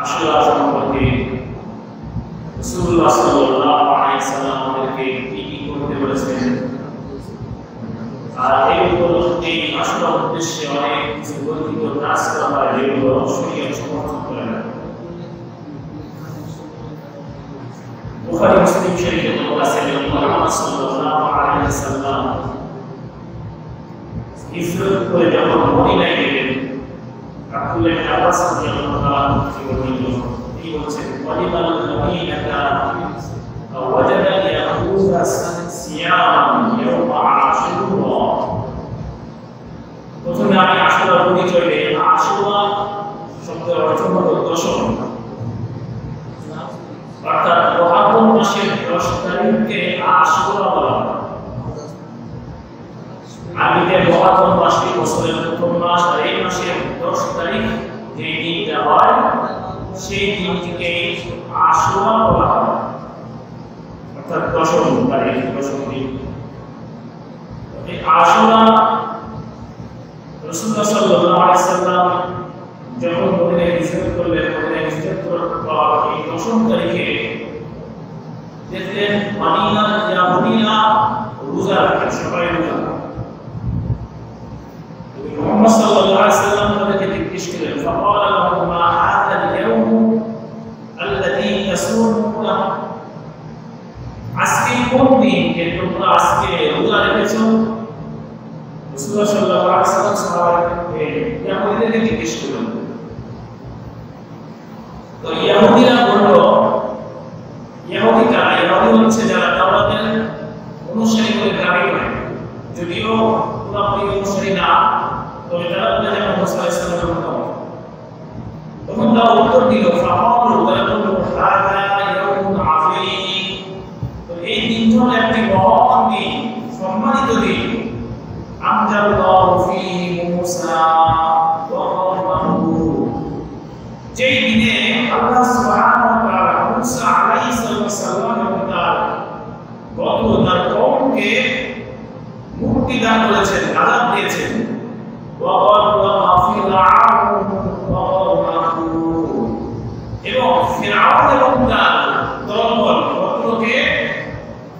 আশুরা সম্পর্কে রাসূলুল্লাহ সাল্লাল্লাহু আলাইহি ওয়াসাল্লাম আমাদেরকে কি কি করতে বলেছেন, আর এই উপলক্ষে আশুরা উদ্দেশ্যে অনেক কিছু বর্ণিত কাজ করা হয় যেগুলো শরীয়ত সমর্থন করে না। বুখারী মুসলিম শরীফে বলা আছে যে মুহাম্মদ সাল্লাল্লাহু আলাইহি ওয়াসাল্লাম হিজরত করে যখন মদিনায় গেলেন, আব্দুল্লাহ ইবনে আব্বাস রাদিয়াল্লাহু তাআলা কি বলছেন, ওয়ালিমাল মদিনাতা ওয়াজাদা ইয়াহুযা সিয়াম ইয়াওম আশুরা। প্রথমে আমি আশুরা পরিচয় দেই। আশুরা শব্দের অর্থ হলো দশম, অর্থাৎ মুহররম মাসের 10 তারিখকে আশুরা বলা হয়। আরবিতে মুহররম মাসটি বছরের প্রথম মাস, আর এই মাসের 10 তারিখ যে দিনটা হয় সেই দিনটিকে আশুরা বলা হয়, অর্থাৎ দশম তারিখ, দশম দিন। এই আশুরা রাসূলুল্লাহ সাল্লাল্লাহু আলাইহি ওয়াসাল্লাম যখন মদিনায় হিজরত করলেন, মদিনায় হিজরত করার পর এই দশম তারিখে দেখলেন মদিনার ইয়াহুদীরা রোজা রাখে, সবাই রোজা। মুহাম্মদ সাল্লাল্লাহু আলাইহি ওয়াসাল্লাম তাদেরকে জিজ্ঞেস করলেন, ফাকালা লাহুম মা হাযা আল-ইয়াওম আল্লাযী তাসুমুনা, আজকে কোন দিন যে তোমরা আজকে রোজা রেখেছো? রাসূলুল্লাহ সাল্লাল্লাহু আলাইহি ওয়াসাল্লাম সাহাবাকে ইয়াহুদীদেরকে জিজ্ঞেস করলেন। তো ইয়াহুদীরা বলল, ইহুদি হচ্ছে যারা তাওরাতের অনুসারী বলে দাবি করে, যদিও পুরোপুরি অনুসারী না, তবে তারা বলে যে মুহাম্মদ সাল্লাল্লাহু আলাইহি ওয়াসাল্লামের মত। তখন তারা উত্তর দিল, ফাকালু, তারা বলল, হাযা ইয়াউমুন আযীম, তো এই দিনটা হলো একটি মহান দিন, সম্মানিত দিন। আমজাল্লাহু ফীহি মূসা ওয়া কওমাহু, যেই দিনে আল্লাহ সুবহানাহু ওয়া তাআলা মূসা আলাইহিস সালাম এবং তার কওমকে মুক্তি দান করেছেন, আযাব দিয়েছেন। ওয়া গররা ফিরআউন ওয়া কওমাহু, এবং ফিরআউন এবং তার দলবল গোত্রকে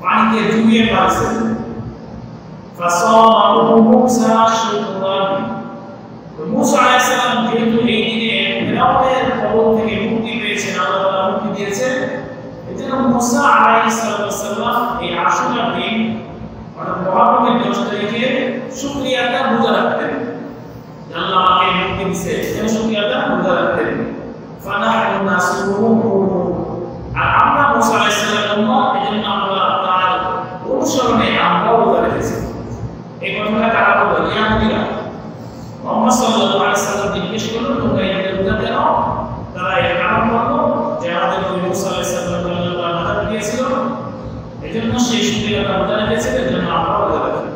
পানিতে ডুবিয়ে মারছেন। ফাসামাহু মূসা শুকরান, মূসা আলাইহিস সালাম যেহেতু এই দিনে ফিরআউনের কবল থেকে মুক্তি পেয়েছেন, আল্লাহ তাআলা মুক্তি দিয়েছেন, এজন্য মূসা আলাইহিস সালাম এই আশুরার দিন অর্থাৎ মুহররমের 10 তারিখে শুকরিয়াটা রোজা রাখতেন, আল্লাহ আমাকে মুক্তি দিয়েছে, এই শুকরিয়াটা রোজা রাখতেন। ফানাহনু নাসুমু, আর আমরা মূসা আলাইহিস সালামের উম্মত, এজন্য আমরা তার অনুসরণে আমরা রোজা রেখেছি। এই কথাটা কারা বলল? ইয়াহুদীরা। মুহাম্মদ সাল্লাল্লাহু আলাইহি ওয়াসাল্লাম জিজ্ঞেস করলেন, তোমরা এই রোজা কেন? তারা এর কারণ বলল যে আমাদের নবী মুসা আলাইহিস সালাম আযাব দিয়েছিল, এজন্য সেই শুকরিয়াটা রোজা রেখেছিল, এজন্য আমরা রোজা রাখি।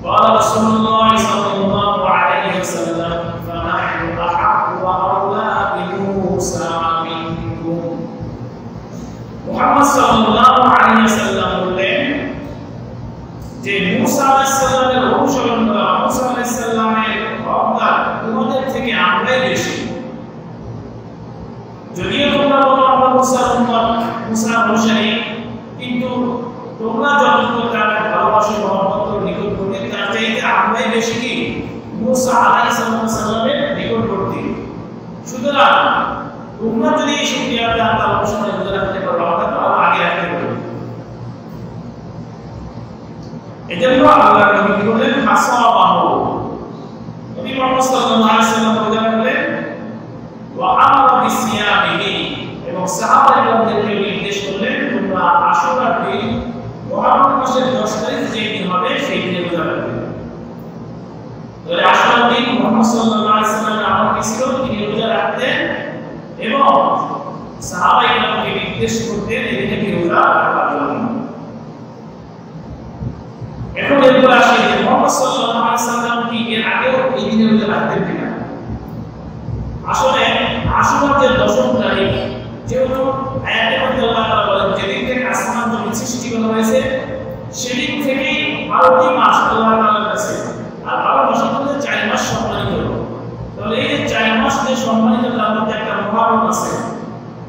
قال رسول الله صلى الله عليه وسلم فنحن أحق وأولى بموسى منكم। মুহাম্মদ সাল্লাল্লাহু আলাইহি ওয়াসাল্লাম বললেন যে মূসা আলাইহিস সালামের অনুসরণ করা, মূসা আলাইহিস সালামের হকদার তোমাদের থেকে আমরাই বেশি। যদিও তোমরা বলো আমরা মূসার উম্মত, মূসার অনুসারী, কিন্তু তোমরা যতটুকু তাকে ভালোবাসো, মহব্বত করো, নিকটবর্তী, তার চাইতে আমরাই বেশি কি মূসা আলাইহিস সালামের নিকটবর্তী। সুতরাং তোমরা যদি এই শুকরিয়াটা আল্লাহর অনুসরণে রোজা রাখতে পারো, আমরা তো আগে রাখতে পারবো। এজন্য আল্লাহ নবী কি বলেন? হাসাবাহু, নবী মুহাম্মদ সাল্লাল্লাহু আলাইহি ওয়াসাল্লাম রোজা রাখলেন। ওয়া আমরা বিসিয়ামিহি, এবং সাহাবাদেরকে নির্দেশ করলেন তোমরা আশুরার দিন মুহররম মাসের 10 তারিখ যে দিন হবে সেই দিনে রোজা রাখবে। তাহলে আশুরার দিন মুহাম্মদ সাল্লাল্লাহু আলাইহি ওয়াসাল্লামের আমল কি ছিল? তিনি রোজা রাখতেন এবং সাহাবায়ে-কেরামকে নির্দেশ করতেন এই দিনে রোজা রাখার জন্য। এখন এরপর আসে যে মুহাম্মদ সাল্লাল্লাহু আলাইহি ওয়াসাল্লাম কি এর আগেও এই দিনে রোজা রাখতেন কিনা? আসলে আশুরার যে 10 তারিখ, যেহেতু আয়াতে মধ্যে আল্লাহ তাআলা বলেন যেদিন থেকে আসমান জমিন সৃষ্টি করা হয়েছে সেদিন থেকেই 12টি মাস আল্লাহ তাআলার কাছে, আর 12 মাসের মধ্যে 4 মাস সম্মানিত। তাহলে এই 4 মাস যে সম্মানিত তার মধ্যে একটা মহারম আছে।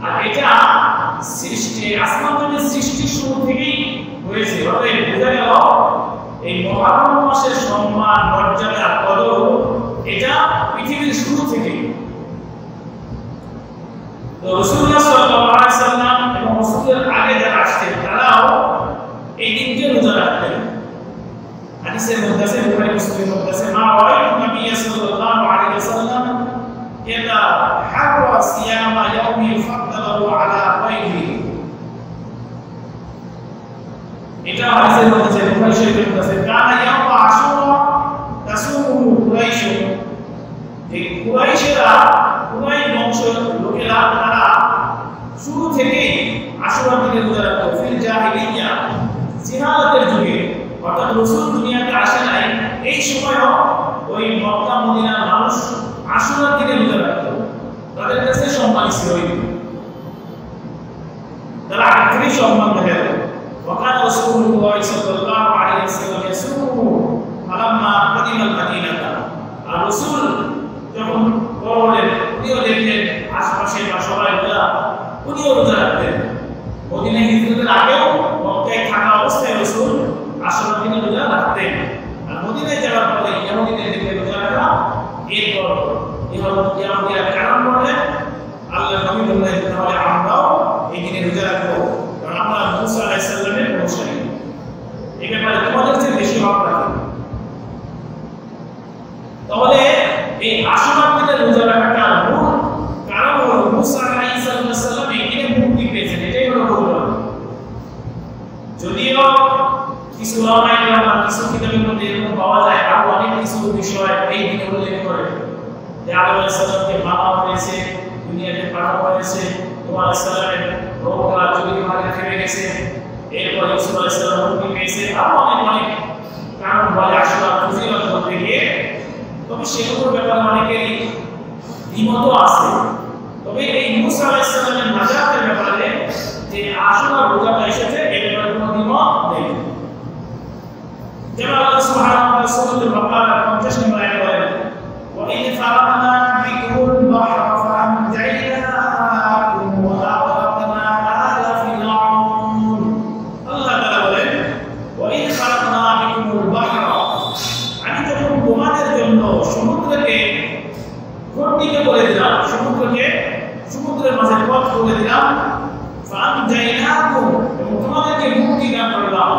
আর এটা সৃষ্টি আসমান জমিনের সৃষ্টির শুরু থেকেই হয়েছে। অতএব বোঝা গেল এই মহারম মাসের সম্মান মর্যাদা কদর এটা পৃথিবীর শুরু থেকেই। তো রাসূলুল্লাহ সাল্লাল্লাহু আলাইহি সাল্লাম এবং রাসূলের আগে যারা আসতেন তারাও এই দিনকে রোজা রাখতেন। হাদিসের মধ্যে আছে, বুখারী মুসলিমের মধ্যে আছে, মা রাআইতু নবী সাল্লাল্লাহু আলাইহি ওয়াসাল্লাম ইদা হারা সিয়ামা ইয়াউমি ফাদ্দালাহু আলা গায়রিহি। এটা হাদিসের মধ্যে আছে, বুখারী শরীফের মধ্যে আছে, কানা ইয়াউমা আশুরা তাসুমু কুরাইশ। এই কুরাইশরা, কুরাইশ বংশের লোকেরা তারা শুরু থেকেই আশুরা দিনে রোজা রাখত। ফিল জাহিলিয়া, জিহালাতের যুগে, অর্থাৎ রাসূল দুনিয়াতে আসে নাই এই সময়ও ওই মক্কা মদিনার মানুষ আশুরা দিনে রোজা রাখত। তাদের কাছে সম্মান ছিল ওই দিন, তারা আগে সম্মান দেখাত। وكان رسول الله صلى الله عليه وسلم يصوم فلما قدم المدينة। আর রাসূল যখন বড়লেন উনিও দেখলেন আশেপাশে বা সবাই উনিও রোজা রাখতেন। মদিনায় হিজরতের আগেও মক্কায় থাকা অবস্থায় রাসূল আশুরা দিনে রোজা রাখতেন। আর মদিনায় যাওয়ার পরে ইহুদিদের দিনে রোজা রাখা, এরপর ইহুদিরা কারণ বললেন, আল্লাহ নবী বললেন তাহলে আমরাও এই দিনে রোজা রাখবো, কারণ আমরা মুসা আলাইহিস সালামের অনুসারী, এই ব্যাপারে তোমাদের চেয়ে বেশি হক রাখি। তাহলে এই আশুরা দিনে রোজা রাখাটা মূল কারণ হলো মুসা আলাইহিস সালাম এই দিনে মুক্তি পেয়েছেন, এটাই হলো মূল। যদিও কিছু উলামায়ে কেরাম কিছু কিতাবের মধ্যে এরকম পাওয়া যায়, আরো অনেক কিছু বিষয় এই দিনে উল্লেখ করে যে আদম আলাইহিস সালামকে মারা হয়েছে, দুনিয়াতে পাঠানো হয়েছে, নূহ আলাইহিস সালামের রোগটা যদি ভাগে ফেলে গেছে, এরপর ইউসুফ আলাইহিস সালাম মুক্তি পেয়েছে, আরো অনেক কারণ বলে আশুরা ফজিলত বলতে গিয়ে। তবে সেগুলোর ব্যাপারে অনেকেরই দ্বিমত আছে। তবে এই মুসা আলাইহিস সালামের নাজাতের ব্যাপারে যে আশুরা রোজাটা এসেছে এই ব্যাপারে কোনো দ্বিমত নেই। যেমন আল্লাহ সুবহানাহু ওয়া তাআলা সূরাতুল বাকারা 50 নম্বর আয়াতে বলেন, ওয়া ইয ফারাকনা বিকুল বাহরা ফাআনজাইনাকুম ওয়া আগরাকনা আলা ফিরআউন। আল্লাহ তাআলা বলেন, ওয়া ইয ফারাকনা বিকুল বাহরা, আমি যখন তোমাদের জন্য সমুদ্রকে ঘটিকে করে দিলাম, সমুদ্রের মাঝে পথ করে দিলাম, ফাআনজাইনাকুম, এবং তোমাদেরকে মুক্তি দান করলাম।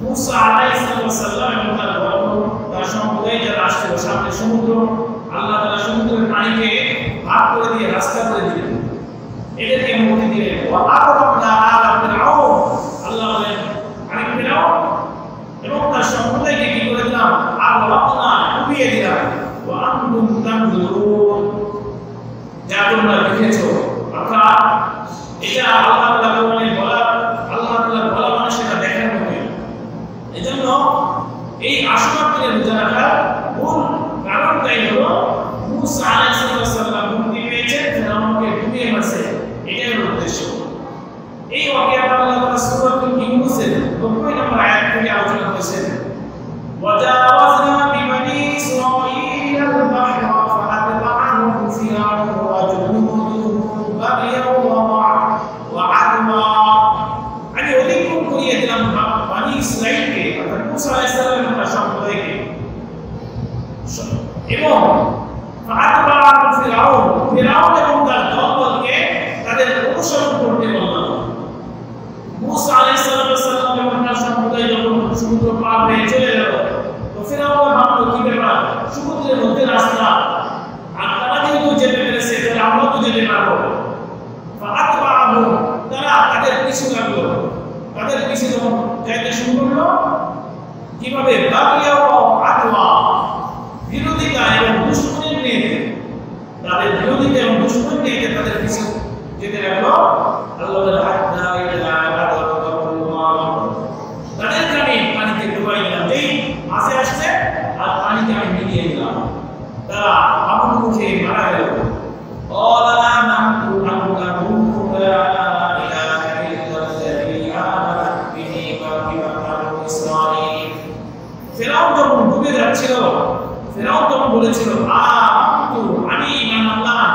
মুসা আলাইহিস সালাম এবং তার সম্প্রদায় যারা আসছিল সামনে সমুদ্র, আল্লাহ তাআলা সমুদ্রের পানিকে ভাগ করে দিয়ে রাস্তা করে দিলেন, এদেরকে মুক্তি দিলেন। ওয়া আগরাকনা আলা ফিরআউন, আল্লাহ বলেন আমি ফিরআউন এবং তার সম্প্রদায়কে কি করে দিলাম, আগরাকনা, ডুবিয়ে দিলাম। ওয়া আনতুম তানজুরুন, যা তোমরা দেখেছো। অর্থাৎ এটা আল্লাহ তাআলা বলা, আল্লাহ তাআলা বলা মানে সেটা দেখার মতো। এজন্য এই আশুরা দিনে রোজা রাখার মূল কারণটাই হলো মুসা আলাইহিস সালাম মুক্তি পেয়েছেন, ফিরআউনকে ডুবিয়ে মারছে, এটাই হলো উদ্দেশ্য। এই ওয়াকিয়াটা আল্লাহ তাআলা সূরাতুল ইউনূসের 90 নম্বর আয়াত থেকে আলোচনা করেছেন। ওয়াজাওয়াজনা বিবানি ইসরাঈল আল বাহরা ফাআতবা'আহুম ফিরআউন ওয়া জুনুদুহু বাগিয়ান ওয়া আদওয়া। আমি অতিক্রম করিয়ে দিলাম বানি ইসরাঈলকে, অর্থাৎ মুসা আলাইহিস সালামের তার সম্প্রদায়কে, এবং ফাআতবা'আহুম ফিরআউন, ফিরআউন এবং তার দলবলকে তাদের অনুসরণ করতে বললাম। মুসা আলাইহিস সালাম এবং তার সম্প্রদায় যখন সমুদ্র পার হয়ে চলে গেল, তো ফিরআউন ভাবলো কি ব্যাপার, সমুদ্রের মধ্যে রাস্তা, আর তারা যেহেতু যেতে পেরেছে তাহলে আমরাও তো যেতে পারবো। ফাআতবা'আহুম, তারা তাদের পিছু লাগলো, তাদের পিছু যখন যাইতে শুরু করলো, কিভাবে বাগিয়া ওয়া আদওয়া, বিরোধিতা এবং দুশমনী নিয়ে, তাদের বিরোধিতা এবং দুশমনী নিয়ে তাদের পিছু যেতে লাগলো। আল্লাহ হাত্তা ইলা তাদেরকে আমি পানিতে ডুবাই দিলাম, যেই মাঝে আসছে আর পানিতে আমি মিলিয়ে দিলাম, তারা আগুন মুখে মারা গেল। ফিরআউন যখন ডুবে যাচ্ছিল, ফিরআউন তখন বলেছিল, আমি ঈমান আনলাম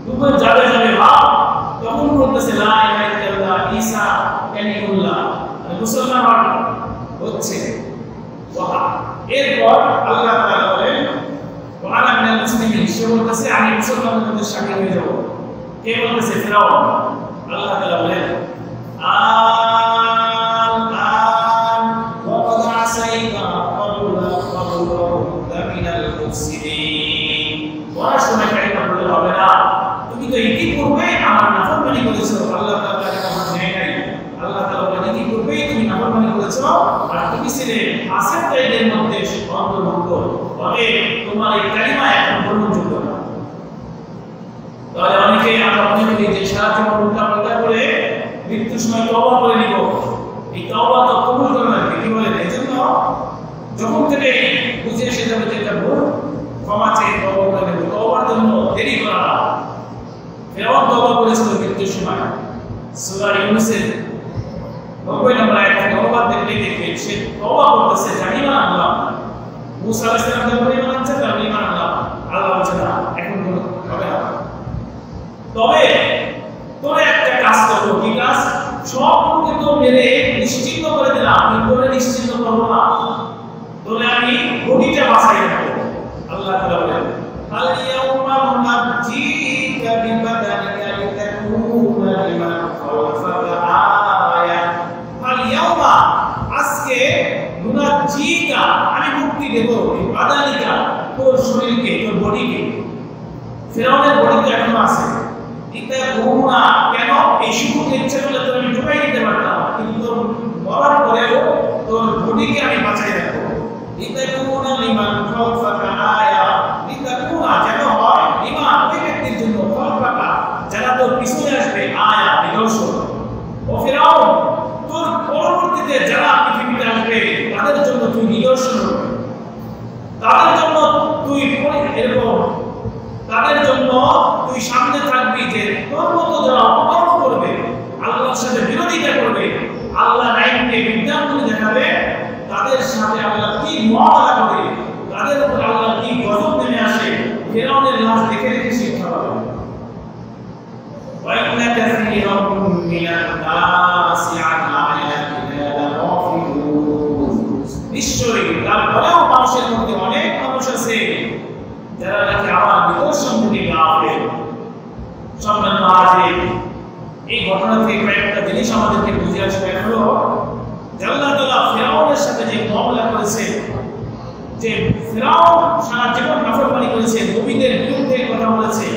দুপুর যাবে যাবে ভাব তখন বলতেছে লা ইলাহা ইল্লাল্লাহ ঈসা কালিমুল্লাহ মুসলমান হচ্ছে। এরপর আল্লাহ তাআলা বলেন ওয়া আনা মিনাল মুসলিমিন, সে বলতেছে আমি মুসলমানদের মধ্যে শামিল হয়ে যাব। কে বলতেছে? ফিরাউন। আল্লাহ তাআলা বলেন আল-আন ওয়া ক্বাদ আসাইতা ক্বাবলা ফাকুনতা মিনাল মুফসিদিন। ওরা সময় কাইটা বলে হবে না, তুমি তো ইতিপূর্বে আমার নাফরমানি করেছো। আল্লাহ তাআলা কথা নেয় নাই। আল্লাহ তাআলা বলেন ইতিপূর্বে তুমি নাফরমানি করেছো আর তুমি ছিলে ফাসিকদের মধ্যে অন্তর্ভুক্ত, তবে তোমার এই কালিমা এখন গ্রহণযোগ্য না। তাহলে অনেকে আমরা মনে করি যে সারা জীবন উল্টাপাল্টা করে মৃত্যুর সময় তওবা করে নিব, এই তওবা তো কবুল করে না। কি বলেন? এই জন্য যখন থেকে বুঝে এসে যাবে যে এটা ভুল, ক্ষমা চেয়ে তওবা করে নেব। তওবার জন্য দেরি করা না। ফিরআউন তওবা করেছিল মৃত্যুর সময়। সূরা ইউনূসের 90 নম্বর আয়াতে তওবা দেখবে সে তওবা করতেছে, জানি না আল্লাহ মুসা আলাইহিস সালাম যখন ঈমান আনছে তার ঈমান আল্লাহ বলছে না এখন হবে না। তবে তোরে একটা কাজ করবো। কি কাজ? সবকে তো মেরে নিশ্চিন্ত করে দিলাম, আমি তোরে নিশ্চিন্ত করবো না, তোরে আমি বডিটা বাঁচাই রাখবো। আল্লাহ তাআলা বলেন আল ইয়াউমা নুনাজ্জিকা বিবাদানিকা লিতাকুনা লিমান খালফাকা আয়া। আল ইয়াউমা, আজকে নুনাজ্জিকা, আমি মুক্তি দেব বিবাদানিকা, তোর শরীরকে, তোর বডিকে। ফিরআউনের বডি তো এখনো আছে। এটা ঘুমা কেন? এই শুরুতে ইচ্ছা করলে তো আমি ঢুকাই দিতে পারতাম, কিন্তু মরার পরেও তোর বডিকে আমি বাঁচাই রাখবো। এটা কোনা লিমান খালফাকা আয়া, এটা কোনা যেন হয় লিমান ওই ব্যক্তির জন্য, খালফাকা যারা তোর পিছনে আসবে, আয়া নিদর্শন। ও ফিরআউন, তোর পরবর্তীতে যারা পৃথিবীতে আসবে তাদের জন্য তুই নিদর্শন, তাদের জন্য তুই এরকম, তাদের জন্য তুই সামনে থাকবি যে তোর মতো যারা অপকর্ম করবে, আল্লাহর সাথে বিরোধিতা করবে, আল্লাহর আইনকে বিদ্যাঙ্গুলি দেখাবে, তাদের সাথে আল্লাহ কি মুআমালা করে, তাদের উপর আল্লাহ কি গজব নেমে আসে, ফিরআউনের লাশ দেখে দেখে শিক্ষা পাবে। ওয়া ইন্না কাসীরাম মিনান নাসি আন আয়াতিনা লাগাফিলুন, নিশ্চয়ই তারপরেও মানুষের মধ্যে অনেক মানুষ আছে যারা নাকি আমার নিদর্শন থেকে গাফিল। সম্মানিত হাজির, এই ঘটনা থেকে কয়েকটা জিনিস আমাদেরকে বুঝে আসবে। এক হলো আল্লাহ তাআলা ফিরআউনের সাথে যে মুআমালা করেছে, যে ফিরআউন সারা জীবন নাফরমানি করেছে, নবীদের বিরুদ্ধে কথা বলেছে,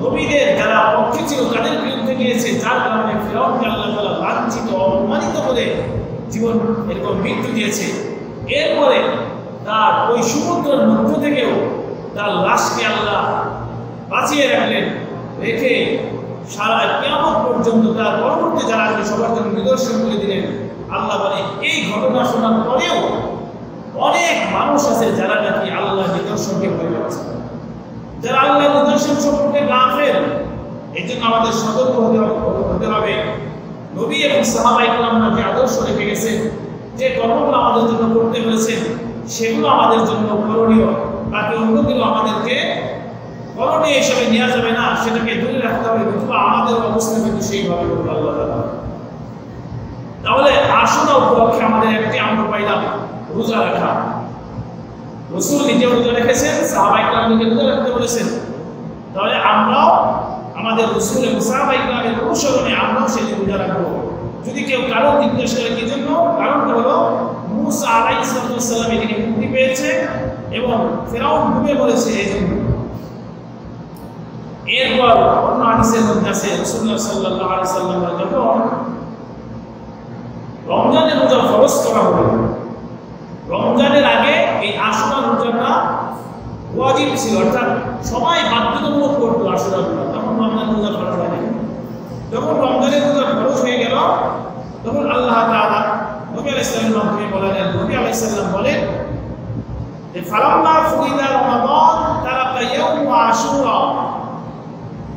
নবীদের যারা পক্ষে ছিল তাদের বিরুদ্ধে গিয়েছে, যার কারণে ফিরআউনকে আল্লাহ তাআলা লাঞ্ছিত অপমানিত করে জীবন এরকম মৃত্যু দিয়েছে। এরপরে তার ওই সমুদ্রের মধ্য থেকেও তার লাশকে আল্লাহ বাঁচিয়ে রাখলেন, রেখে সারা কিয়ামত পর্যন্ত তার পরবর্তী যারা আসবে সবার জন্য নিদর্শন করে দিলেন। আল্লাহ বলে এই ঘটনা শোনার পরেও অনেক মানুষ আছে যারা নাকি আল্লাহ নিদর্শনকে ভয় পাচ্ছে, যারা আল্লাহ নিদর্শন সম্পর্কে গাফেল। এই জন্য আমাদের সতর্ক হতে হবে। নবী এবং সাহাবায়ে কেরামরা যে আদর্শ রেখে গেছেন, যে কর্মগুলো আমাদের জন্য করতে বলেছেন, সেগুলো আমাদের জন্য করণীয়। বাকি অন্যগুলো আমাদেরকে করণীয় হিসেবে নেওয়া যাবে না, সেটাকে দূরে রাখতে হবে। কিন্তু আমাদের অবস্থা কিন্তু সেইভাবে করবে আল্লাহ তাআলা। তাহলে আশুরা উপলক্ষে আমাদের একটি আমরা পাইলাম রোজা রাখা। রাসূল নিজে রোজা রেখেছেন, সাহাবায়ে কেরামকে রোজা রাখতে বলেছেন। তাহলে আমরাও আমাদের রাসূল এবং সাহাবায়ে কেরামের অনুসরণে আমরাও সেদিন রোজা রাখবো। যদি কেউ কারণ জিজ্ঞেস করে কি জন্য, কারণটা হলো মুসা আলাইহিস সালাম এদিকে মুক্তি পেয়েছে এবং ফিরআউন ডুবে পড়েছে, এই জন্য। এরপর অন্য হাদিসের মধ্যে আছে রাসূলুল্লাহ সাল্লাল্লাহু আলাইহি ওয়াসাল্লাম যখন রমজানের রোজা ফরজ করা হলো, রমজানের আগে এই আশুরা রোজাটা ওয়াজিব ছিল, অর্থাৎ সবাই বাধ্যতামূলক করতো আশুরা রোজা। তখন রমজানের রোজা ফরজ হয়নি। যখন রমজানের রোজা ফরজ হয়ে গেল, তখন আল্লাহ তাআলা নবী আলাইহিস সালামের মাধ্যমে বলেন, নবী আলাইহিস সালাম বলেন যে ফালাম্মা ফুরিদা রমাদান তারাকা ইয়াউম আশুরা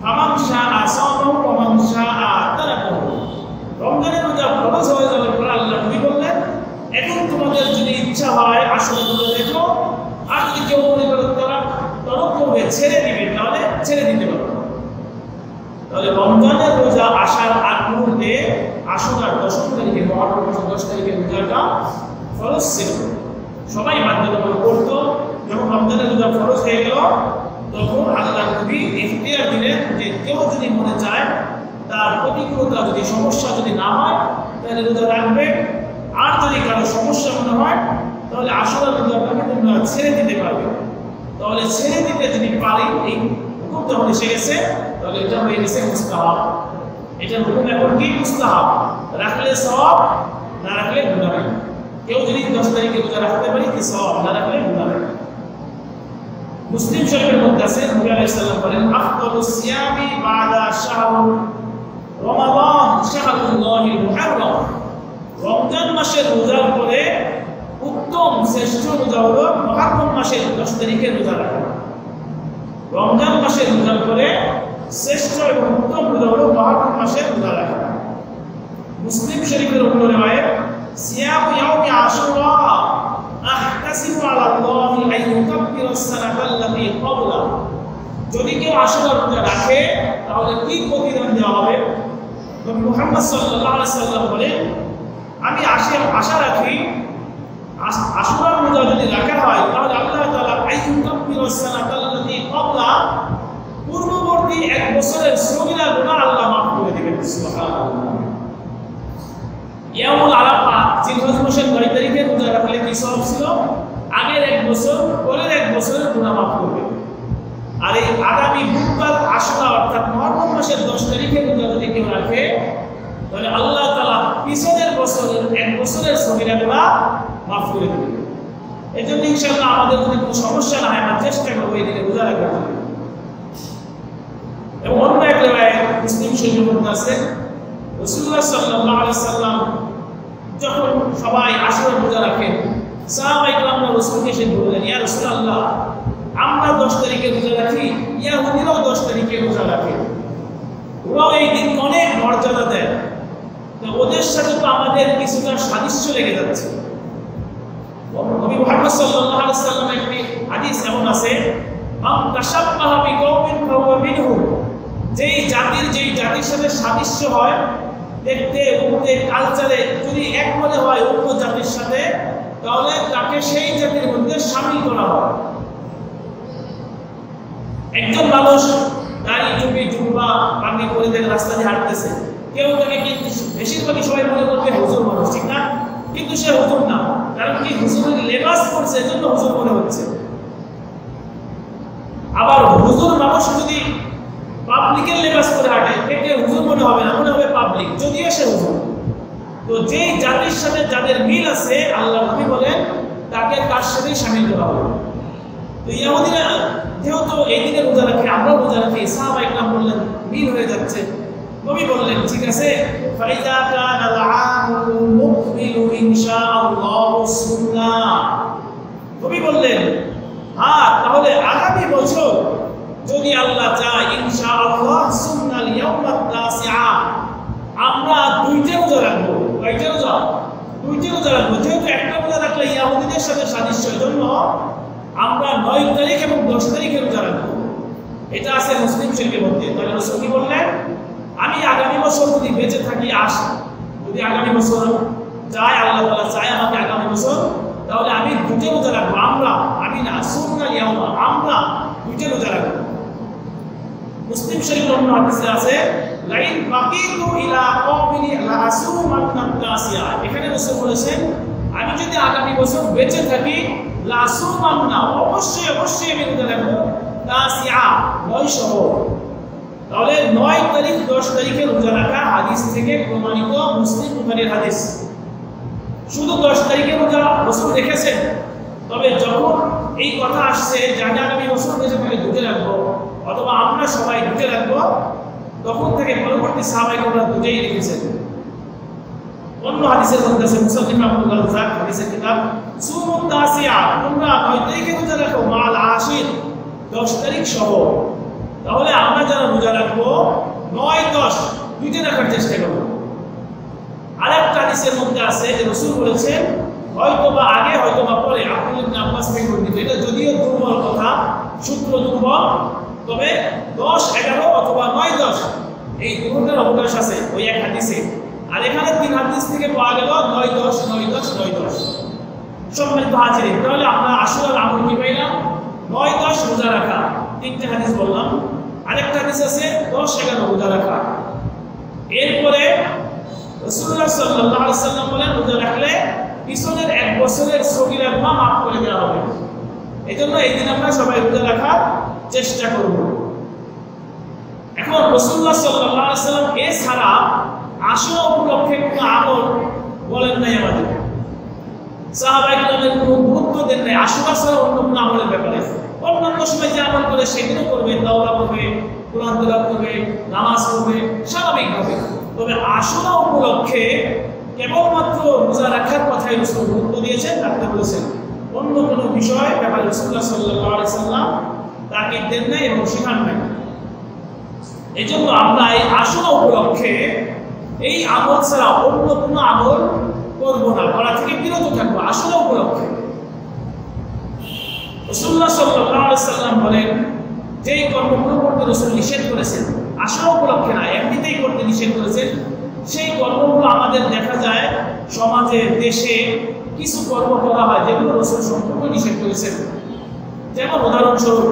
ফামান শাআ সামাহু ওয়া মান শাআ তারাকাহু। রমজানের রোজা ফরজ হয়ে যাওয়ার পর আল্লাহ নবী বললেন, এখন তোমাদের যদি ইচ্ছা হয় আশুরা রোজা দেখো, আর যদি কেউ মনে করে তারা তরক করবে, ছেড়ে দিবে, তাহলে ছেড়ে দিতে পারো। আশুরার 10 তারিখে মহররম মাসের 10 তারিখে রোজাটা ফরজ ছিল, সবাই বাধ্যতামূলক করতো। যখন রমজানের রোজা ফরজ হয়ে গেল তখন আল্লাহর নবী ইখতিয়ার দিলেন যে কেউ যদি মনে চায় তার প্রতিকূলতা যদি সমস্যা যদি না হয় তাহলে রোজা রাখবে, আর যদি কারো সমস্যা মনে হয় তাহলে আশুরার রোজাটাকে তোমরা ছেড়ে দিতে পারবে। তাহলে ছেড়ে দিতে যদি পারি, এই হুকুম যখন এসে গেছে তাহলে এটা হয়ে গেছে মুস্তাহাব। এটার হুকুম এখন কি? মুস্তাহাব। রাখলে সওয়াব, না রাখলে গুনাহ। কেউ যদি 10 তারিখে রোজা রাখতে পারে কি সওয়াব, না রাখলে গুনাহ। মুসলিম শরীফের মধ্যে আছে নবী আলাইহিস সালাম বলেন আফদালুস সিয়ামি বাদা শাহরুর রমাদান শাহরুল্লাহিল মুহাররম। রমজান মাসের রোজার পরে উত্তম শ্রেষ্ঠ রোজা হলো মুহররম মাসের 10 তারিখে রোজা রাখা। রমজান মাসের রোজার পরে শ্রেষ্ঠ এবং উত্তম রোজা হলো মুহররম মাসের রোজা রাখা। মুসলিম শরীফের অন্য রিওয়ায়াত সিয়াম ইয়াউমি আশুরা আহতাসিবু আলা আল্লাহি আন ইউকাফিরাস সানাতাল্লাতী ক্বাবলা। যদি কেউ আশুরা রোজা রাখে তাহলে কি প্রতিদান দেওয়া হবে? নবী মুহাম্মদ সাল্লাল্লাহু আলাইহি সাল্লাম বলেন আমি আশা রাখি আশুরা রোজা যদি রাখা হয় তাহলে আল্লাহ তাআলা আন ইউকাফিরাস সানাতাল্লাতী ক্বাবলা পূর্ববর্তী 1 বছরের সগীরা গুনাহ আল্লাহ মাফ করে দিবেন। সুবহানাল্লাহ। ইয়ামুল আরাফা জিলহজ মাসের 9 তারিখে রোজা রাখলে কি সওয়াব ছিল? আগের 1 বছর পরের 1 বছরের গুনাহ মাফ করবে। আর এই আগামী বুধবার আশুরা অর্থাৎ মুহররম মাসের 10 তারিখে রোজা যদি কেউ রাখে তাহলে আল্লাহ তাআলা পিছনের বছরের 1 বছরের সগীরা গুনাহ মাফ করে দিবেন। এজন্য ইনশাআল্লাহ আমাদের যদি কোনো সমস্যা না হয় আমরা চেষ্টা করব এই দিনে রোজা রাখার জন্য। এবং অন্য এক রিওয়ায়াত মুসলিম শরীফের মধ্যে আছে রাসূলুল্লাহ সাল্লাল্লাহু আলাইহি সাল্লাম যখন সবাই আশুরা রোজা রাখেন সাহাবায়ে কেরামরা রাসূলকে এসে বললেন ইয়া রাসূলুল্লাহ আমরা 10 তারিখে রোজা রাখি, ইহুদিরাও 10 তারিখে রোজা রাখে, ওরাও এই দিন অনেক মর্যাদা দেয়, তো ওদের সাথে তো আমাদের কিছুটা সাদৃশ্য লেগে যাচ্ছে। নবী মুহাম্মদ সাল্লাল্লাহু আলাইহি সাল্লামের একটি হাদিস এমন আছে মান তাশাব্বাহা বিকওমিন ফাহুয়া মিনহুম। যেই জাতির সাথে সাদৃশ্য হয় দেখতে উঠতে কালচারে যদি এক মনে হয় অন্য জাতির সাথে তাহলে তাকে সেই জাতির মধ্যে শামিল করা হয়। একজন মানুষ দাড়ি টুপি জুব্বা পাগড়ি পরে দেখে রাস্তা দিয়ে হাঁটতেছে, কেউ তাকে কিন্তু বেশিরভাগই সবাই মনে করবে হুজুর মানুষ, ঠিক না? কিন্তু সে হুজুর না, কারণ কি হুজুরের লেবাস পরছে এজন্য হুজুর মনে হচ্ছে। আবার হুজুর মানুষ যদি পাবলিকের লেবাস পরে হাঁটে একে হুজুর মনে হবে না, মনে হবে পাবলিক, যদিও সে হুজুর। তো যেই জাতির সাথে যাদের মিল আছে আল্লাহ নবী বলেন তাকে তার সাথেই শামিল করা হবে। তো ইহুদিরা যেহেতু এই দিনে রোজা রাখে আমরা রোজা রাখি, সাহাবায়ে কেরাম বললেন মিল হয়ে যাচ্ছে। নবী বললেন ঠিক আছে ফাইদা কানাল আমুল মুকবিলু ইনশাআল্লাহু সুন্নাহ। নবী বললেন হ্যাঁ তাহলে আগামী বছর যদি আল্লাহ চায় ইনশাআল্লাহ সুন্নাল ইয়াউমাত তাসিআ আমরা 2টা রোজা রাখবো। কয়টা রোজা? 2টা রোজা রাখবো। যেহেতু একটা রোজা রাখলে ইহুদিদের সাথে সাদৃশ্য, জন্য আমরা 9 তারিখ এবং 10 তারিখে রোজা রাখবো। এটা আছে মুসলিম শরীফের মধ্যে। তাহলে রাসূল কি বললেন আমি আগামী বছর যদি বেঁচে থাকি যদি আগামী বছর চাই আল্লাহ তাআলা চায় আমাকে আগামী বছর তাহলে আমি 2টা রোজা রাখবো। আমি না সুন্নাল ইয়াউমা আমরা 2টা রোজা রাখবো। মুসলিম শরীফের অন্য হাদিসে আছে লাইন বাকিতু ইলা কওমিনি লা আসুমান্না তাসিয়া। এখানে রাসূল বলেছেন আমি যদি আগামী বছর বেঁচে থাকি লা আসুমান্না অবশ্যই আমি রোজা রাখবো তাসিয়া 9 সহ। তাহলে 9 তারিখ 10 তারিখে রোজা রাখা হাদিস থেকে প্রমাণিত, মুসলিম বুখারীর হাদিস। শুধু 10 তারিখে রোজা রাসূল রেখেছেন, তবে যখন এই কথা আসছে যে আগামী বছর বেঁচে থাকলে 2টা রাখবো অথবা আমরা সবাই 2টা রাখবো, তখন থেকে পরবর্তী সাহাবায়ে কেরামরা 2টাই রেখেছেন। অন্য হাদিসের মধ্যে আছে মুসাদ্দিদ আব্দুল রাজ্জাক হাদিসের কিতাব সুমুত তাসিয়া তোমরা 9 তারিখে রোজা রাখো মাল আশির 10 তারিখ সহ। তাহলে আমরা যারা রোজা রাখবো 9 10 2টা রাখার চেষ্টা করব। আরেকটা হাদিসের মধ্যে আছে যে রাসূল বলেছেন হয়তোবা আগে হয়তোবা পরে। আব্দুল্লাহ ইবনে আব্বাস থেকে বর্ণিত, এটা যদিও দুর্বল কথা, সূত্র দুর্বল, তবে 10 11 অথবা 9 10 এই দুটোর অবকাশ আছে ওই এক হাদিসে। আর এখানে 3 হাদিস থেকে পাওয়া গেল 9 10 9 10 9 10। সম্মানিত হাজিরিন, তাহলে আমরা আশুরার আমল কি পাইলাম? 9 10 রোজা রাখা, 3টে হাদিস বললাম। আরেকটা হাদিস আছে 10 11 রোজা রাখা। এরপরে রাসূলুল্লাহ সাল্লাল্লাহু আলাইহি ওয়াসাল্লাম বলেন রোজা রাখলে পিছনের 1 বছরের সগীরা গুনাহ মাফ করে দেওয়া হবে। এজন্য এই দিন আমরা সবাই রোজা রাখার চেষ্টা করব। এখন রাসূলুল্লাহ সাল্লাল্লাহু আলাইহি ওয়াসাল্লাম এছাড়া আশুরা উপলক্ষে কোনো আমল বলেন নাই আমাদের। সাহাবায়ে কেরামের কোনো গুরুত্ব দেন নাই আশুরা ছাড়া অন্য কোনো আমলের ব্যাপারে। অন্যান্য সময় যে আমল করে সেগুলো করবে, দাওরা করবে, কোরআন তেলাওয়াত করবে, নামাজ পড়বে স্বাভাবিকভাবে। তবে আশুরা উপলক্ষে কেবলমাত্র রোজা রাখার কথাই রাসূল গুরুত্ব দিয়েছেন, রাখতে বলেছেন। অন্য কোনো বিষয় ব্যাপারে রাসূলুল্লাহ সাল্লাল্লাহু আলাইহি ওয়াসাল্লাম তাকে দেন নাই এবং শিখান নাই। এজন্য আমরা এই আশুরা উপলক্ষে এই আমল ছাড়া অন্য কোনো আমল করব না, করা থেকে বিরত থাকবো আশুরা উপলক্ষে। রাসূলুল্লাহ সাল্লাল্লাহু আলাইহি ওয়াসাল্লাম বলেন যেই কর্মগুলো করতে রাসূল নিষেধ করেছেন, আশুরা উপলক্ষে না, এমনিতেই করতে নিষেধ করেছেন, সেই কর্মগুলো আমাদের দেখা যায় সমাজে দেশে কিছু কর্ম করা হয় যেগুলো রাসূল সম্পূর্ণ নিষেধ করেছেন। যেমন উদাহরণস্বরূপ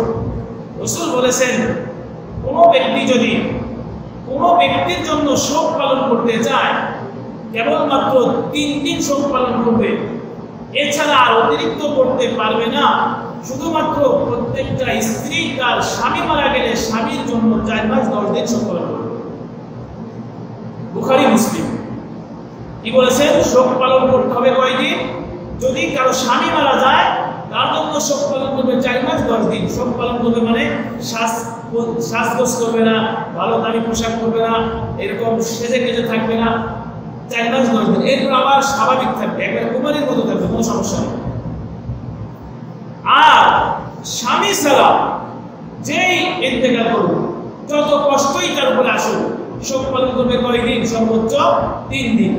রাসূল বলেছেন কোনো ব্যক্তি যদি কোনো ব্যক্তির জন্য শোক পালন করতে চায় কেবলমাত্র 3 দিন শোক পালন করবে, এছাড়া আর অতিরিক্ত করতে পারবে না। শুধুমাত্র প্রত্যেকটা স্ত্রী তার স্বামী মারা গেলে স্বামীর জন্য 4 মাস 10 দিন শোক পালন করবে। বুখারী মুসলিম কি বলেছেন? শোক পালন করতে হবে কয়দিন? যদি কারো স্বামী মারা যায় তার জন্য শোক পালন করবে 4 মাস 10 দিন। শোক পালন করবে মানে শ্বাসগোস করবে না, ভালো দামি পোশাক করবে না, এরকম সেজে কেজে থাকবে না 4 মাস 10 দিন। এরপর আবার স্বাভাবিক থাকবে, একবার কুমারীর মতো থাকবে, কোনো সমস্যা নেই। আর স্বামী ছাড়া যেই ইন্তেকাল করবে যত কষ্টই তার উপরে আসুক শোক পালন করবে কয়দিন? সর্বোচ্চ 3 দিন।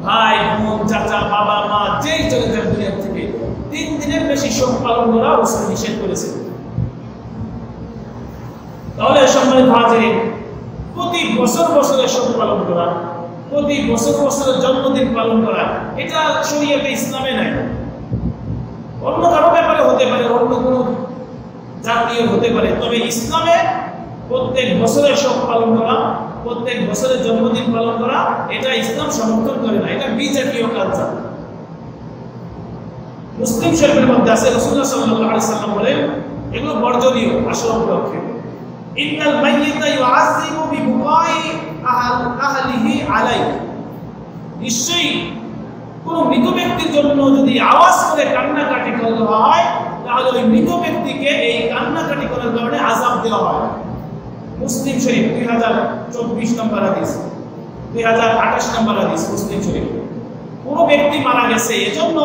ভাই বোন চাচা বাবা মা যেই চলে যান দুনিয়া থেকে 3 দিনের বেশি শোক পালন করা রাসূল নিষেধ করেছেন। তাহলে সম্মানিত হাজিরিন, প্রতি বছর বছরে শোক পালন করা, প্রতি বছর বছরে জন্মদিন পালন করা, এটা শরীয়তে ইসলামে নাই। অন্য কারো ব্যাপারে হতে পারে, অন্য কোনো জাতীয় হতে পারে, তবে ইসলামে প্রত্যেক বছরে শোক পালন করা, প্রত্যেক বছরে জন্মদিন পালন করা, এটা ইসলাম সমর্থন করে না, এটা বিজাতীয় কালচার। মুসলিম শরীফের মধ্যে আছে রাসূলুল্লাহ সাল্লাল্লাহু আলাইহি ওয়াসাল্লাম বলেন এগুলো বর্জনীয় আশুরা উপলক্ষে। ইন্নাল মাইয়িতা ইউআযযিবু বিবুকাই আহলিহি আলাইহি, নিশ্চয়ই কোনো মৃত ব্যক্তির জন্য যদি আওয়াজ করে কান্নাকাটি করা হয় তাহলে ওই মৃত ব্যক্তিকে এই কান্নাকাটি করার কারণে আযাব দেওয়া হয়। মুসলিম শরীফ 2024 নম্বর হাদিস, 2028 নম্বর হাদিস মুসলিম শরীফ। কোনো ব্যক্তি মারা গেছে, এজন্য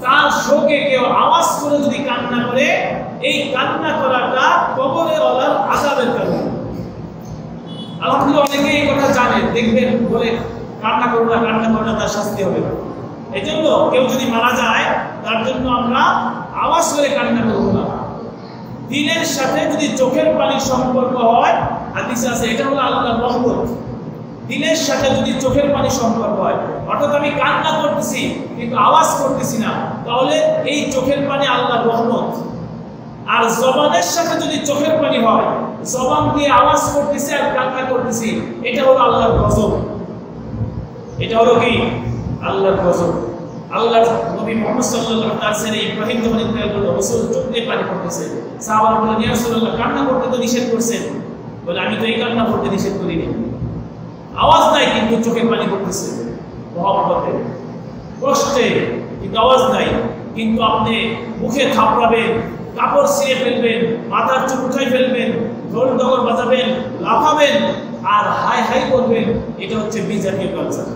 তার শোকে কেউ আওয়াজ করে যদি কান্না করে, এই কান্না করাটা কবরে ওলার আযাবের কারণ। আলহামদুলিল্লাহ অনেকে এই কথা জানে, দেখবেন বলে কান্না করো না, তার শাস্তি হবে না। এই জন্য কেউ যদি মারা যায় তার জন্য আমরা আওয়াজ করে কান্না করবো না। দিলের সাথে যদি চোখের পানির সম্পর্ক হয়, হাদিসে আছে এটা হলো আল্লাহর রহমত। দিলের সাথে যদি চোখের পানি সম্পর্ক হয়, অর্থাৎ আমি কান্না করতেছি কিন্তু আওয়াজ করতেছি না, তাহলে এই চোখের পানি আল্লাহর রহমত। আর জবানের সাথে যদি চোখের পানি হয়, জবান দিয়ে আওয়াজ করতেছি আর কান্না করতেছি, এটা হলো আল্লাহর গজব। এটা হলো কি? আল্লাহর গজব। আল্লাহর নবী মুহাম্মদ সাল্লাল্লাহু আলাইহি ওয়াসাল্লাম তার ছেলে ইব্রাহিম যখন ইন্তেকাল করলো, রাসূল চোখ দিয়ে পানি পড়তেছে। সাহাবারা বললেন, ইয়া রাসূলুল্লাহ, কান্না করতে তো নিষেধ করেছেন। বলে, আমি তো এই কান্না করতে নিষেধ করিনি। আওয়াজ নাই কিন্তু চোখের পানি পড়তেছে, মহব্বতে, কষ্টে, কিন্তু আওয়াজ নাই। কিন্তু আপনি মুখে থাপড়াবেন, কাপড় ছিঁড়ে ফেলবেন, মাথার চুল উঠাই ফেলবেন, ঢোল ডগর বাজাবেন, লাফাবেন আর হাই হাই করবেন, এটা হচ্ছে বিজাতীয় কালচার।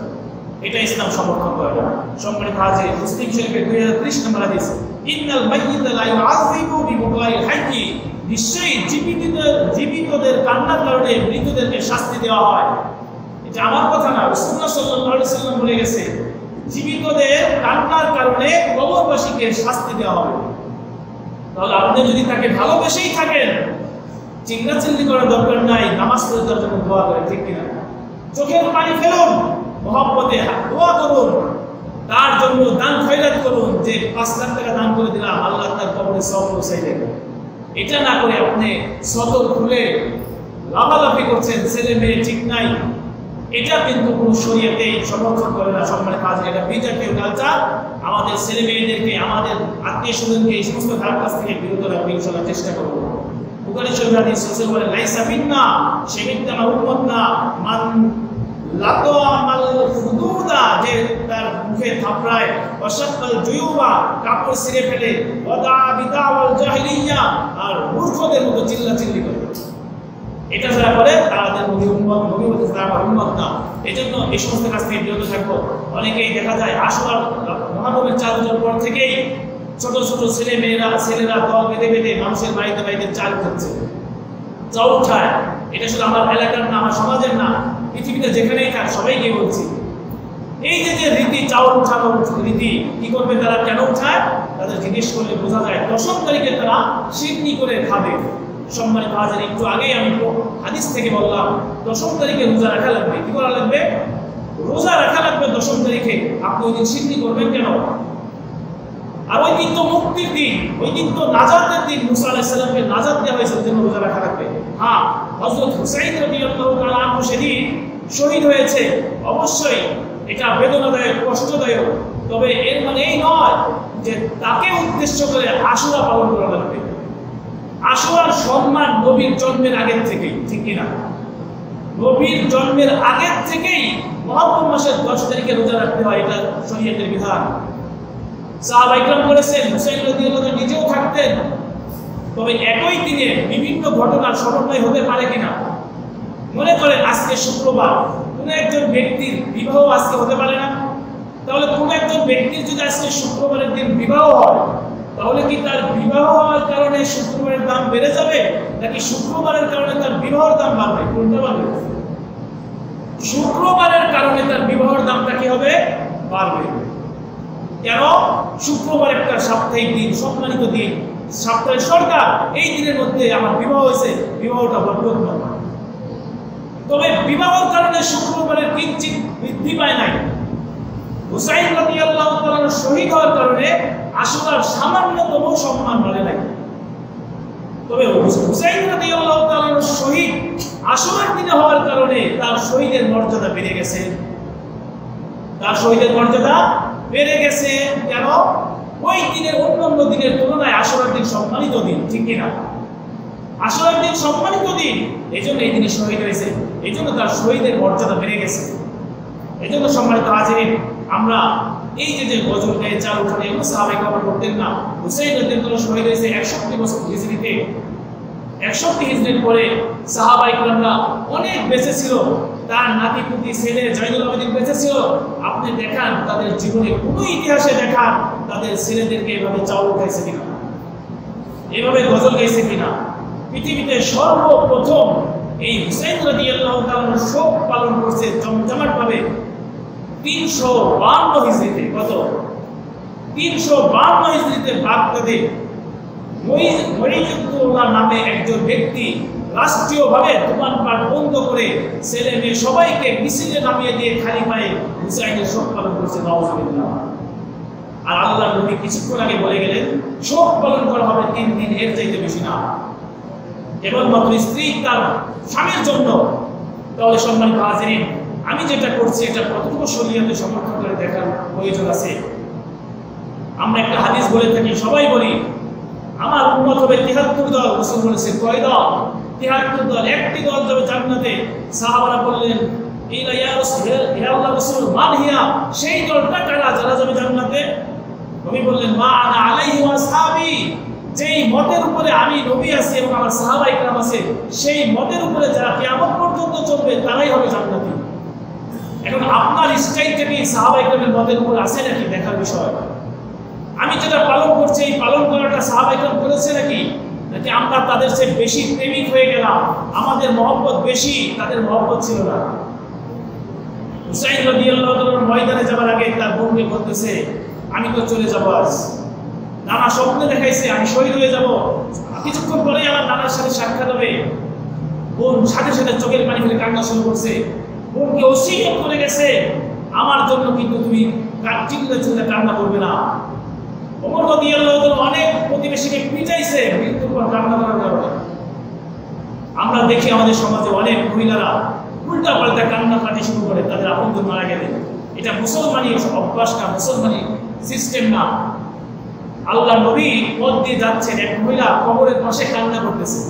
এটা ইসলাম সমর্থন করে না। সম্মানিত হাজির, মুসলিম শরীফের 2030 নম্বর হাদিস, ইন্নাল মাইয়িতা লা ইউআযযিবু বিবুকাইল হাইয়্যি, নিশ্চয়ই জীবিতদের কান্নার কারণে মৃতদেরকে শাস্তি দেওয়া হয়। এটা আমার কথা না, রাসূলুল্লাহ সাল্লাল্লাহু আলাইহি ওয়াসাল্লাম বলে গেছে, জীবিতদের কান্নার কারণে কবরবাসীকে শাস্তি দেওয়া হবে। তাহলে আপনি যদি তাকে ভালোবেসেই থাকেন, চিল্লাচিল্লি করার দরকার নাই, নামাজ পড়ে তার জন্য দোয়া করেন, ঠিক কিনা? চোখের পানি ফেলুন, মহব্বতে দোয়া করুন, তার জন্য দান খয়রাত করুন, যে 5 লাখ টাকা দান করে দিলাম, আল্লাহ তার কবরে সওয়াব পৌঁছাই দেবে। এটা না করে আপনি সদর খুলে লাফালাফি করছেন, ছেলে মেয়ে ঠিক নাই, এটা কিন্তু কোনো শরীয়তেই সমর্থন করে না। সম্মানিত হাজির, এটা বিজাতীয় কালচার। আমাদের ছেলে মেয়েদেরকে, আমাদের আত্মীয় স্বজনকে এই সমস্ত খারাপ কাজ থেকে বিরত রাখতে ইনশাআল্লাহ চেষ্টা করবো। বুখারী শরীফের হাদিস, রাসূল বলেন, লাইসা মিন্না, সে কিন্তু আমার উম্মত না, মান লাতামাল ফুদুদা, যে তার মুখে থাপড়ায়, ওয়াশাক্কাল জুয়ুবা, কাপড় ছিঁড়ে ফেলে, ওয়াদা বিদাওয়াল জাহিলিয়া, আর মূর্খদের মতো চিল্লাচিল্লি করে। এটা যারা করে তাদের নবী উম্মত, নবী বলতে তারা উম্মত না। এজন্য এই সমস্ত কাজ থেকে বিরত থাকবো। অনেকেই দেখা যায় আশুরার মহানবীর 4 বছর পর থেকেই ছোট ছোট ছেলেরা দল বেঁধে বেঁধে মানুষের বাড়িতে বাড়িতে চাল খাচ্ছে, চাউল খায়। এটা শুধু আমার এলাকার না, আমার সমাজের না, পৃথিবীতে যেখানেই থাক সবাইকে বলছি। এই যে রীতি, চাউল উঠানোর রীতি, কি করবে তারা, কেন উঠায়, তাদের জিজ্ঞেস করলে বোঝা যায় 10 তারিখে তারা সিন্নি করে খাবে। সম্মানিত হাজির, একটু আগেই আমি হাদিস থেকে বললাম 10 তারিখে রোজা রাখা লাগবে। কি করা লাগবে? রোজা রাখা লাগবে 10 তারিখে। আপনি ওই দিন সিন্নি করবেন কেন? আর ওই দিন তো মুক্তির দিন, ওই দিন তো নাজাতের দিন। মুসা আলাইহিস সালামকে নাজাত দেওয়া হয়েছে, জন্য রোজা রাখা লাগবে। হ্যাঁ, হযরত হুসাইন রাদিয়াল্লাহু তাআলা আনহু সেদিন শহীদ হয়েছে, অবশ্যই এটা বেদনাদায়ক, কষ্টদায়ক। তবে এর মানে এই নয় যে তাকে উদ্দেশ্য করে আশুরা পালন করা লাগবে। আশুরার সম্মান নবীর জন্মের আগের থেকেই, ঠিক কিনা? নবীর জন্মের আগের থেকেই মুহররম মাসের 10 তারিখে রোজা রাখতে হয়, এটা শরীয়তের বিধান। সাহাবা ইকরাম করেছেন, হুসাইন রাদিয়াল্লাহু তাআলা নিজেও থাকতেন। তবে একই দিনে বিভিন্ন ঘটনার সমন্বয় হতে পারে কিনা? মনে করেন আজকে শুক্রবার, কোন একজন ব্যক্তির বিবাহ আজকে হতে পারে না? তাহলে কোন একজন ব্যক্তির যদি আজকে শুক্রবারের দিন বিবাহ হয়, তাহলে কি তার বিবাহ হওয়ার কারণে শুক্রবারের দাম বেড়ে যাবে, নাকি শুক্রবারের কারণে তার বিবাহের দাম বাড়বে? কোনটা বাড়বে? শুক্রবারের কারণে তার বিবাহের দামটা কি হবে? বাড়বে। কেন? শুক্রবার একটা সাপ্তাহিক দিন, সম্মানিত দিন, সাপ্তাহিক সরকার, এই দিনের মধ্যে আমার বিবাহ হয়েছে, বিবাহটা বরকতময়। তবে বিবাহের কারণে শুক্রবারের কিঞ্চিত বৃদ্ধি পায় নাই। হুসাইন রাদিয়াল্লাহু তাআলা শহীদ হওয়ার কারণে আশুরার সামান্যতম সম্মান বাড়ে নাই। তবে হুসাইন রাদিয়াল্লাহু তাআলা শহীদ আশুরার দিনে হওয়ার কারণে তার শহীদের মর্যাদা বেড়ে গেছে। তার শহীদের মর্যাদা বেড়ে গেছে। কেন? ওই দিনের অন্যান্য দিনের তুলনায় আশুরার দিন সম্মানিত দিন, ঠিক কিনা? আশুরার দিন সম্মানিত দিন, এই জন্য এই দিনে শহীদ হয়েছে, এই জন্য তার শহীদের মর্যাদা বেড়ে গেছে। এই জন্য সম্মানিত হাজিরিন, আমরা এই যে গজল গায়ে, চাল উঠানো, এগুলো সাহাবায়ে কেরাম করতেন না। হুসাইন রাদিয়াল্লাহু তাআলা শহীদ হয়েছে 61 বছর হিজরিতে। 61 হিজরির পরে সাহাবায়ে কেরামরা অনেক বেঁচে ছিল, তার নাতি পুতি ছেলে জয়নুল আবেদিন বেঁচে ছিল। আপনি দেখান তাদের জীবনে কোনো ইতিহাসে দেখান তাদের ছেলেদেরকে এভাবে চাউল উঠাইছে কিনা, এভাবে গজল গাইছে কিনা? পৃথিবীতে সর্বপ্রথম এই হুসাইন রাদিয়াল্লাহু তাআলার শোক পালন করছে জমজমাট ভাবে 352 হিজরিতে। কত? 352 হিজরিতে বাগদাদে মরিজুদ্দৌলা নামে একজন ব্যক্তি রাষ্ট্রীয়ভাবে দোকানপাট বন্ধ করে ছেলে মেয়ে সবাইকে মিছিলে নামিয়ে দিয়ে খালি পায়ে হুসাইনের শোক পালন করছে। নাউজুবিল্লাহ। আর আল্লাহর নবী কিছুক্ষণ আগে বলে গেলেন শোক পালন করা হবে 3 দিন, এর চাইতে বেশি না, কেবলমাত্র স্ত্রী তার স্বামীর জন্য। তাহলে সম্মানিত হাজিরিন, আমি যেটা করছি এটা কতটুকু শরীয়তে সমর্থন করে দেখার প্রয়োজন আছে। আমরা একটা হাদিস বলে থাকি, সবাই বলি আমার উম্মত হবে 73 দল। রাসূল বলেছে কয় দল? 73 দল। একটি দল যাবে জান্নাতে। সাহাবারা বললেন ইয়া রাসূল মান হিয়া, সেই দলটা কারা যারা যাবে জান্নাতে? নবী বললেন মা আনা আলাইহি ওয়া আসহাবি, যেই মতের উপরে আমি নবী আছি এবং আমার সাহাবায়ে কেরাম আছে, সেই মতের উপরে যারা কিয়ামত পর্যন্ত চলবে তারাই হবে জান্নাতি। এখন আপনার স্টাইলটা কি সাহাবায়ে কেরামের মতের উপর আছে নাকি দেখার বিষয়। আমি যেটা পালন করছি এই পালন করাটা সাহাবায়ে কেরাম করেছে নাকি আমরা তাদের চেয়ে বেশি প্রেমিক হয়ে গেলাম, আমাদের মহব্বত বেশি, তাদের মহব্বত ছিল না। হুসাইন রাদিয়াল্লাহু তাআলা ময়দানে যাবার আগে তার বোনকে বলতেছে আমি তো চলে যাব, আজ নানা স্বপ্নে দেখাইছে আমি শহীদ হয়ে যাব, কিছুক্ষণ পরেই আমার নানার সাথে সাক্ষাৎ হবে। বোন সাথে সাথে চোখের পানি ফেলে কান্না শুরু করছে। বোনকে ওসিয়ত করে গেছে আমার জন্য কিন্তু তুমি চিল্লা চিল্লা কান্না করবে না। ওমর রাদিয়াল্লাহু তাআলা অনেক প্রতিবেশীকে পিটাইছে, মৃত্যুর পর কান্না করার কারণে। আমরা দেখি আমাদের সমাজে অনেক মহিলারা উল্টা পাল্টা কান্নাকাটি শুরু করে তাদের আপনজন মারা গেলে। এটা মুসলমানি অভ্যাস না, মুসলমানি সিস্টেম না। আল্লাহ নবী পথ দিয়ে যাচ্ছেন, এক মহিলা কবরের পাশে কান্না করতেছে।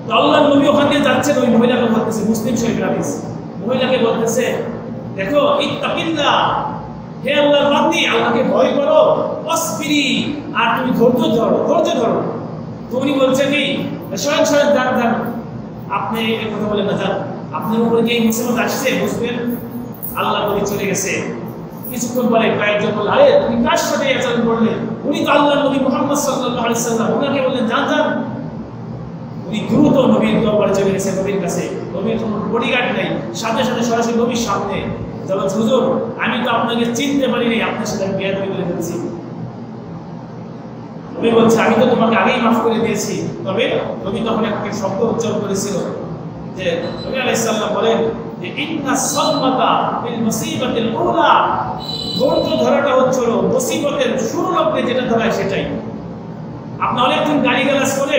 তো আল্লাহ নবী ওখান দিয়ে যাচ্ছেন, ওই মহিলাকে বলতেছে, মুসলিম শরীফের হাদিস, মহিলাকে বলতেছে, দেখো ইত্তাকিল্লাহ, হে আল্লাহর বান্দী, আল্লাহকে ভয় করো, ওয়াসবিরি, আর তুমি ধৈর্য ধরো, ধৈর্য ধরো। তো উনি বলছেন কি, স্বয়ং স্বয়ং যান যান, আপনি এই কথা বলেন না, যান, আপনার উপরে যে মুসিবত আসছে বুঝবেন। আল্লাহ নবী চলে গেছে। কিছুক্ষণ পরে কয়েকজন বলল, আরে তুমি কার সাথে আচরণ করলে? উনি তো আল্লাহ নবী মুহাম্মদ সাল্লাল্লাহু আলাইহি সাল্লাম। ওনাকে বললেন, যান যান। উনি দ্রুত নবীর দরবারে চলে গেছে, নবীর কাছে। নবীর কোনো বডিগার্ড নেই, সাথে সাথে সরাসরি নবীর সামনে। যখন হুজুর, আমি তো আপনাকে চিনতে পারিনি, আপনার সাথে আমি বিয়ে করে ফেলছি। নবী বলছে, আমি তো তোমাকে আগেই মাফ করে দিয়েছি। তবে নবী তখন একটা শব্দ উচ্চারণ করেছিল যে, নবী আলাইহিস সালাম বলেন যে, ইন্না সাদমাতা বিল মুসিবাতিল উলা, ধৈর্য ধরাটা হচ্ছে মুসিবতের শুরু লগ্নে যেটা ধরায় সেটাই। আপনি অনেকদিন গালিগালাজ করে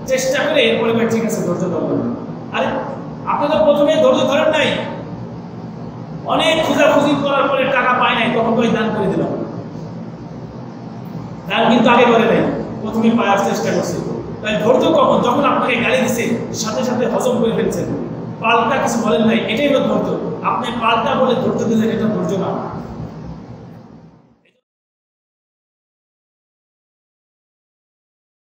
চেষ্টা করে এরপরে ঠিক আছে ধৈর্য ধরবেন। আরে আপনি তো প্রথমে ধৈর্য ধরেন নাই, অনেক খোঁজাখুঁজি করার পরে টাকা পায় নাই, তখন ওই দান করে দিলাম। দান কিন্তু আগে করে নাই, প্রথমে পাওয়ার চেষ্টা করছে। তাই ধৈর্য কখন? যখন আপনাকে গালি দিচ্ছে, সাথে সাথে হজম করে ফেলছেন, পাল্টা কিছু বলেন নাই, এটাই হলো ধৈর্য। আপনি পাল্টা বলে ধৈর্য দিলেন, এটা ধৈর্য না।